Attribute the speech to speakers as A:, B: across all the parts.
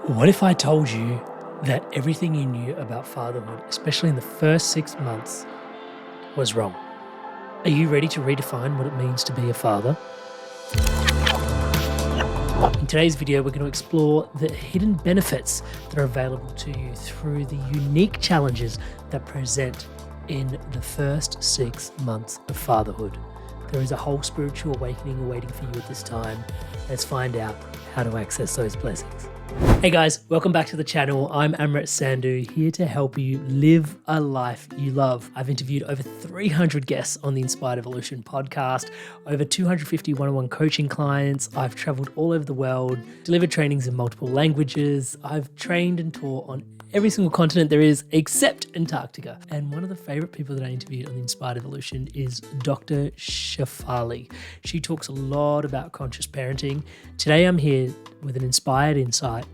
A: What if I told you that everything you knew about fatherhood, especially in the first 6 months, was wrong? Are you ready to redefine what it means to be a father? In today's video, we're going to explore the hidden benefits that are available to you through the unique challenges that present in the first 6 months of fatherhood. There is a whole spiritual awakening awaiting for you at this time. Let's find out how to access those blessings. Hey guys, welcome back to the channel. I'm Amrit Sandhu, here to help you live a life you love. I've interviewed over 300 guests on the Inspired Evolution podcast, over 250 one-on-one coaching clients. I've traveled all over the world, delivered trainings in multiple languages. I've trained and taught on every single continent there is except Antarctica. And one of the favorite people that I interviewed on the Inspired Evolution is Dr. SHAI. She talks a lot about conscious parenting. Today I'm here with an inspired insight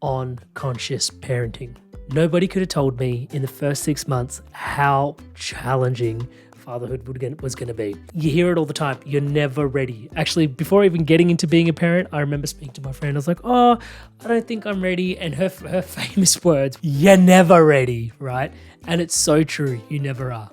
A: on conscious parenting. Nobody could have told me in the first 6 months how challenging fatherhood was going to be. You hear it all the time. You're never ready. Actually, before even getting into being a parent, I remember speaking to my friend. I was like, I don't think I'm ready. And her famous words, you're never ready, right? And it's so true. You never are.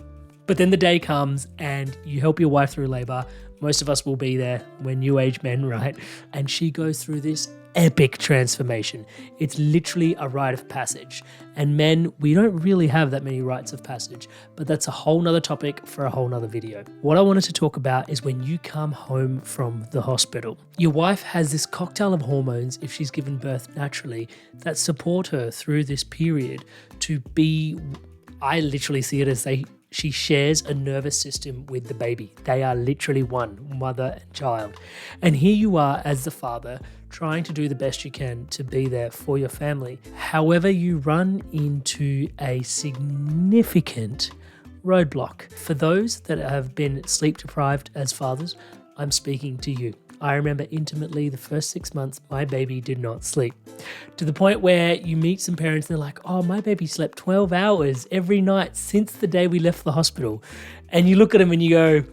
A: But then the day comes and you help your wife through labor. Most of us will be there. We're new age men, right? And she goes through this epic transformation. It's literally a rite of passage. And men, we don't really have that many rites of passage, but that's a whole nother topic for a whole nother video. What I wanted to talk about is when you come home from the hospital. Your wife has this cocktail of hormones, if she's given birth naturally, that support her through this period to be, I literally see it as she shares a nervous system with the baby. They are literally one, mother and child. And here you are as the father, trying to do the best you can to be there for your family. However, you run into a significant roadblock. For those that have been sleep deprived as fathers, I'm speaking to you. I remember intimately the first 6 months, my baby did not sleep. To the point where you meet some parents and they're like, my baby slept 12 hours every night since the day we left the hospital. And you look at them and you go,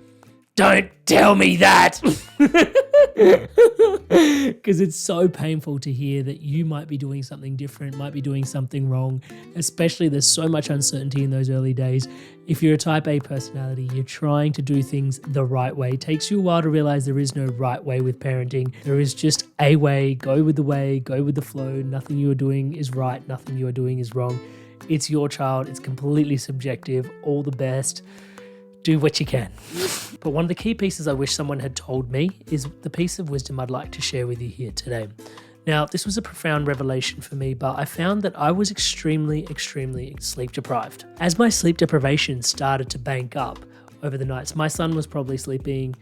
A: don't tell me that. Because it's so painful to hear that you might be doing something different, might be doing something wrong, especially there's so much uncertainty in those early days. If you're a type A personality, you're trying to do things the right way. It takes you a while to realize there is no right way with parenting. There is just a way, go with the flow. Nothing you are doing is right, nothing you are doing is wrong. It's your child, it's completely subjective, all the best. Do what you can. But one of the key pieces I wish someone had told me is the piece of wisdom I'd like to share with you here today. Now, this was a profound revelation for me, but I found that I was extremely sleep deprived. As my sleep deprivation started to bank up over the nights, my son was probably sleeping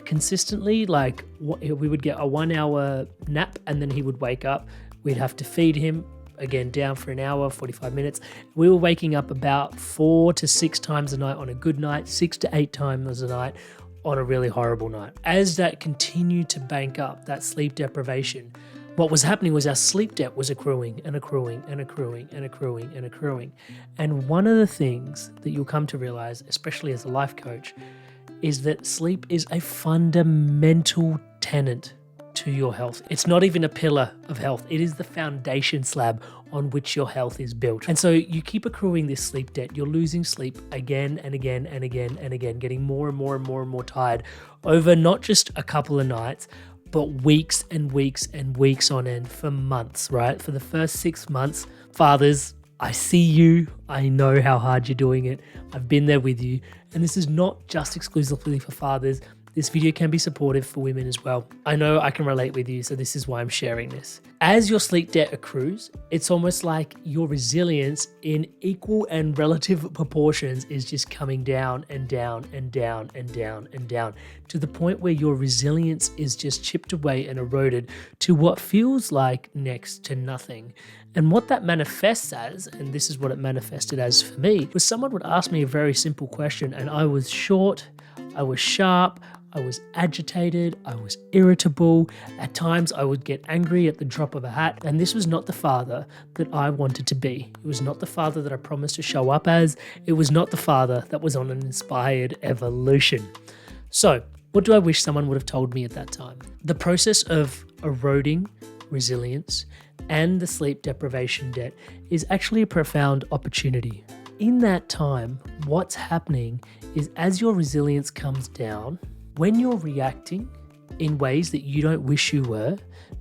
A: consistently, like we would get a 1 hour nap and then he would wake up. We'd have to feed him. Again, down for an hour, 45 minutes. We were waking up about 4 to 6 times a night on a good night, 6 to 8 times a night on a really horrible night. As that continued to bank up, that sleep deprivation, what was happening was our sleep debt was accruing. And one of the things that you'll come to realize, especially as a life coach, is that sleep is a fundamental tenet to your health. It's not even a pillar of health. It is the foundation slab on which your health is built. And so you keep accruing this sleep debt. You're losing sleep again and again, getting more and more tired over not just a couple of nights, but weeks and weeks on end for months, right? For the first 6 months, fathers, I see you. I know how hard you're doing it. I've been there with you. And this is not just exclusively for fathers. This video can be supportive for women as well. I know I can relate with you, so this is why I'm sharing this. As your sleep debt accrues, it's almost like your resilience in equal and relative proportions is just coming down to the point where your resilience is just chipped away and eroded to what feels like next to nothing. And what that manifests as, and this is what it manifested as for me, was someone would ask me a very simple question and I was short, I was sharp, I was agitated, I was irritable. At times I would get angry at the drop of a hat. And this was not the father that I wanted to be. It was not the father that I promised to show up as. It was not the father that was on an inspired evolution. So what do I wish someone would have told me at that time? The process of eroding resilience and the sleep deprivation debt is actually a profound opportunity. In that time, what's happening is as your resilience comes down, when you're reacting in ways that you don't wish you were,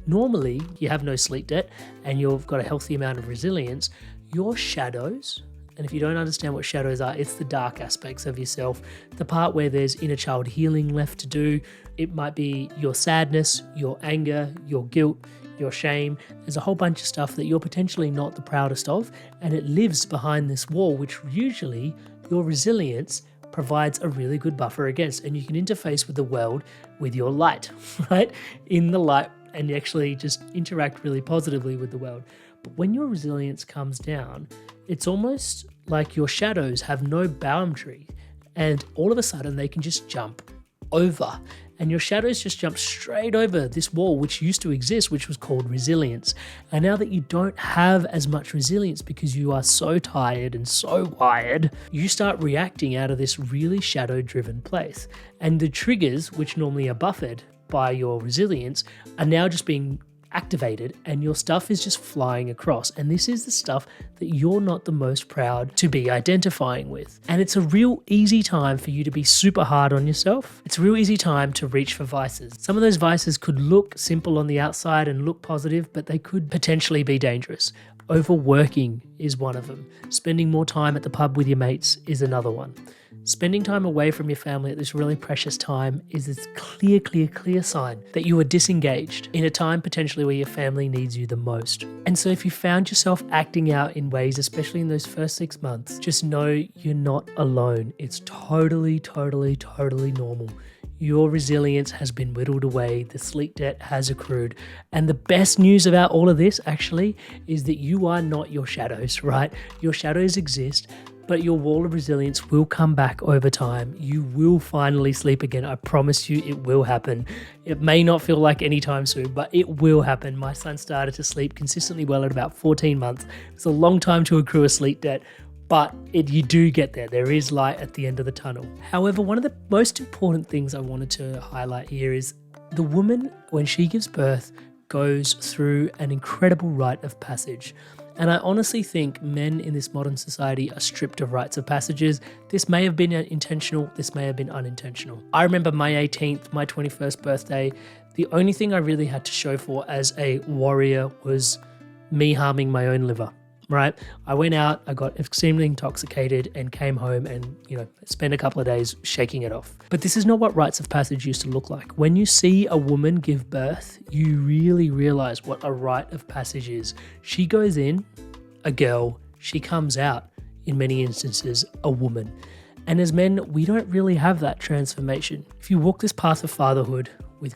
A: normally you have no sleep debt and you've got a healthy amount of resilience, your shadows, and if you don't understand what shadows are, it's the dark aspects of yourself, the part where there's inner child healing left to do. It might be your sadness, your anger, your guilt, your shame. There's a whole bunch of stuff that you're potentially not the proudest of, and it lives behind this wall, which usually your resilience provides a really good buffer against. And you can interface with the world with your light, right? In the light, and you actually just interact really positively with the world. But when your resilience comes down, it's almost like your shadows have no boundary, and all of a sudden they can just jump over, and your shadows just jump straight over this wall which used to exist, which was called resilience. And now that you don't have as much resilience because you are so tired and so wired, you start reacting out of this really shadow-driven place. And the triggers, which normally are buffered by your resilience, are now just being activated, and your stuff is just flying across. And this is the stuff that you're not the most proud to be identifying with. And it's a real easy time for you to be super hard on yourself. It's a real easy time to reach for vices. Some of those vices could look simple on the outside and look positive, but they could potentially be dangerous. Overworking is one of them. Spending more time at the pub with your mates is another one. Spending time away from your family at this really precious time is this clear sign that you are disengaged in a time potentially where your family needs you the most. And so if you found yourself acting out in ways, especially in those first 6 months, just know you're not alone. It's totally normal. Your resilience has been whittled away, the sleep debt has accrued. And the best news about all of this actually is that you are not your shadows, right? Your shadows exist, but your wall of resilience will come back over time. You will finally sleep again. I promise you it will happen. It may not feel like any time soon, but it will happen. My son started to sleep consistently well at about 14 months. It's a long time to accrue a sleep debt, but you do get there. There is light at the end of the tunnel. However, one of the most important things I wanted to highlight here is the woman, when she gives birth, goes through an incredible rite of passage. And I honestly think men in this modern society are stripped of rites of passages. This may have been intentional, this may have been unintentional. I remember my 18th, my 21st birthday, the only thing I really had to show for as a warrior was me harming my own liver, right? I went out, I got extremely intoxicated and came home and, spent a couple of days shaking it off. But this is not what rites of passage used to look like. When you see a woman give birth, you really realize what a rite of passage is. She goes in, a girl, she comes out, in many instances, a woman. And as men, we don't really have that transformation. If you walk this path of fatherhood with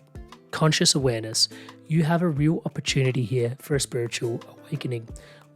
A: conscious awareness, you have a real opportunity here for a spiritual awakening.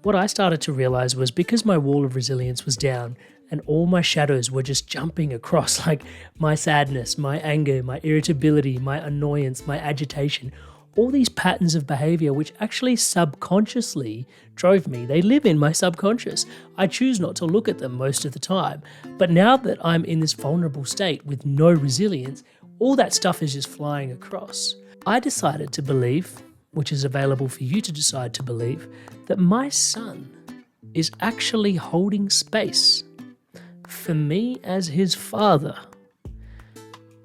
A: What I started to realize was because my wall of resilience was down and all my shadows were just jumping across, like my sadness, my anger, my irritability, my annoyance, my agitation, all these patterns of behavior which actually subconsciously drove me. They live in my subconscious. I choose not to look at them most of the time. But now that I'm in this vulnerable state with no resilience, all that stuff is just flying across. I decided to believe, which is available for you to decide to believe, that my son is actually holding space for me as his father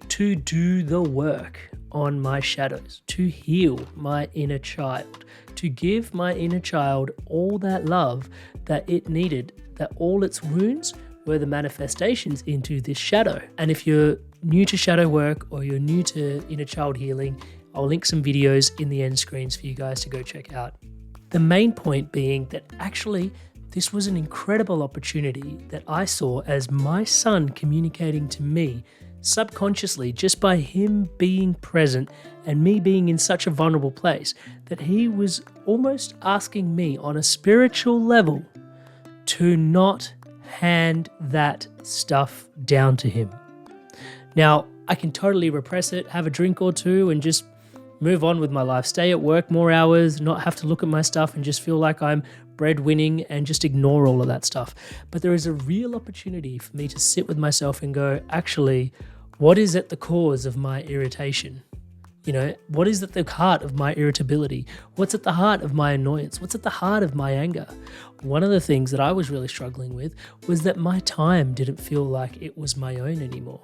A: to do the work on my shadows, to heal my inner child, to give my inner child all that love that it needed, that all its wounds were the manifestations into this shadow. And if you're new to shadow work or you're new to inner child healing, I'll link some videos in the end screens for you guys to go check out. The main point being that actually this was an incredible opportunity that I saw as my son communicating to me subconsciously just by him being present and me being in such a vulnerable place that he was almost asking me on a spiritual level to not hand that stuff down to him. Now, I can totally repress it, have a drink or two and just move on with my life, stay at work more hours, not have to look at my stuff and just feel like I'm breadwinning and just ignore all of that stuff. But there is a real opportunity for me to sit with myself and go, actually, what is at the cause of my irritation? What is at the heart of my irritability? What's at the heart of my annoyance? What's at the heart of my anger? One of the things that I was really struggling with was that my time didn't feel like it was my own anymore.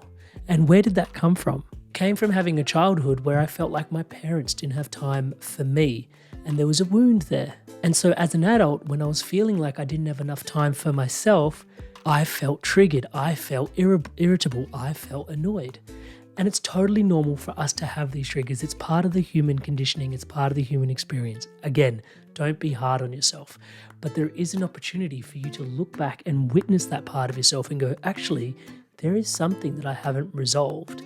A: And where did that come from? It came from having a childhood where I felt like my parents didn't have time for me, and there was a wound there. And so as an adult, when I was feeling like I didn't have enough time for myself, I felt triggered, I felt irritable, I felt annoyed. And it's totally normal for us to have these triggers. It's part of the human conditioning, it's part of the human experience. Again, don't be hard on yourself. But there is an opportunity for you to look back and witness that part of yourself and go, actually, there is something that I haven't resolved.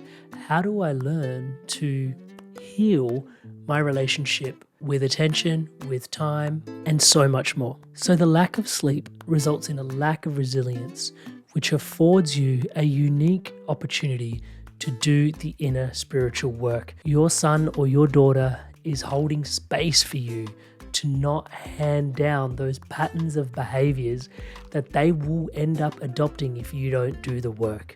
A: How do I learn to heal my relationship with attention, with time, and so much more? So the lack of sleep results in a lack of resilience, which affords you a unique opportunity to do the inner spiritual work. Your son or your daughter is holding space for you to not hand down those patterns of behaviors that they will end up adopting if you don't do the work.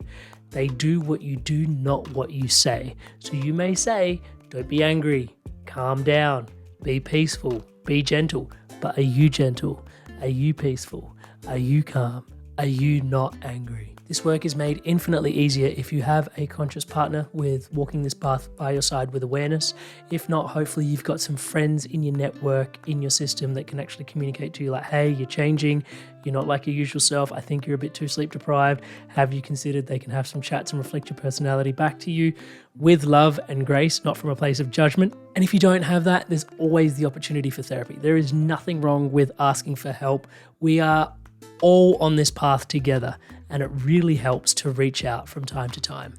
A: They do what you do, not what you say. So you may say, don't be angry, calm down, be peaceful, be gentle. But are you gentle? Are you peaceful? Are you calm? Are you not angry? This work is made infinitely easier if you have a conscious partner with walking this path by your side with awareness. If not, hopefully you've got some friends in your network, in your system that can actually communicate to you like, hey, you're changing, you're not like your usual self, I think you're a bit too sleep deprived. Have you considered they can have some chats and reflect your personality back to you with love and grace, not from a place of judgment. And if you don't have that, there's always the opportunity for therapy. There is nothing wrong with asking for help. We are all on this path together, and it really helps to reach out from time to time.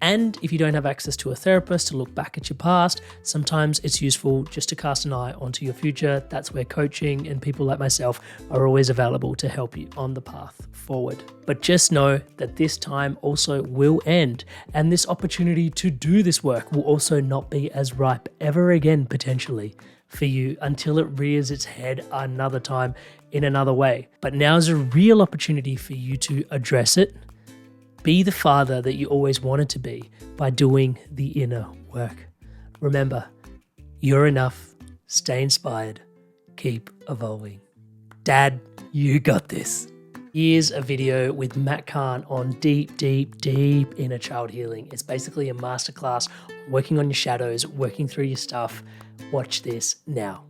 A: And if you don't have access to a therapist to look back at your past, sometimes it's useful just to cast an eye onto your future. That's where coaching and people like myself are always available to help you on the path forward. But just know that this time also will end, and this opportunity to do this work will also not be as ripe ever again, potentially, for you until it rears its head another time in another way. But now's a real opportunity for you to address it. Be the father that you always wanted to be by doing the inner work. Remember, you're enough. Stay inspired. Keep evolving. Dad, you got this. Here's a video with Matt Kahn on deep inner child healing. It's basically a masterclass on working on your shadows, working through your stuff. Watch this now.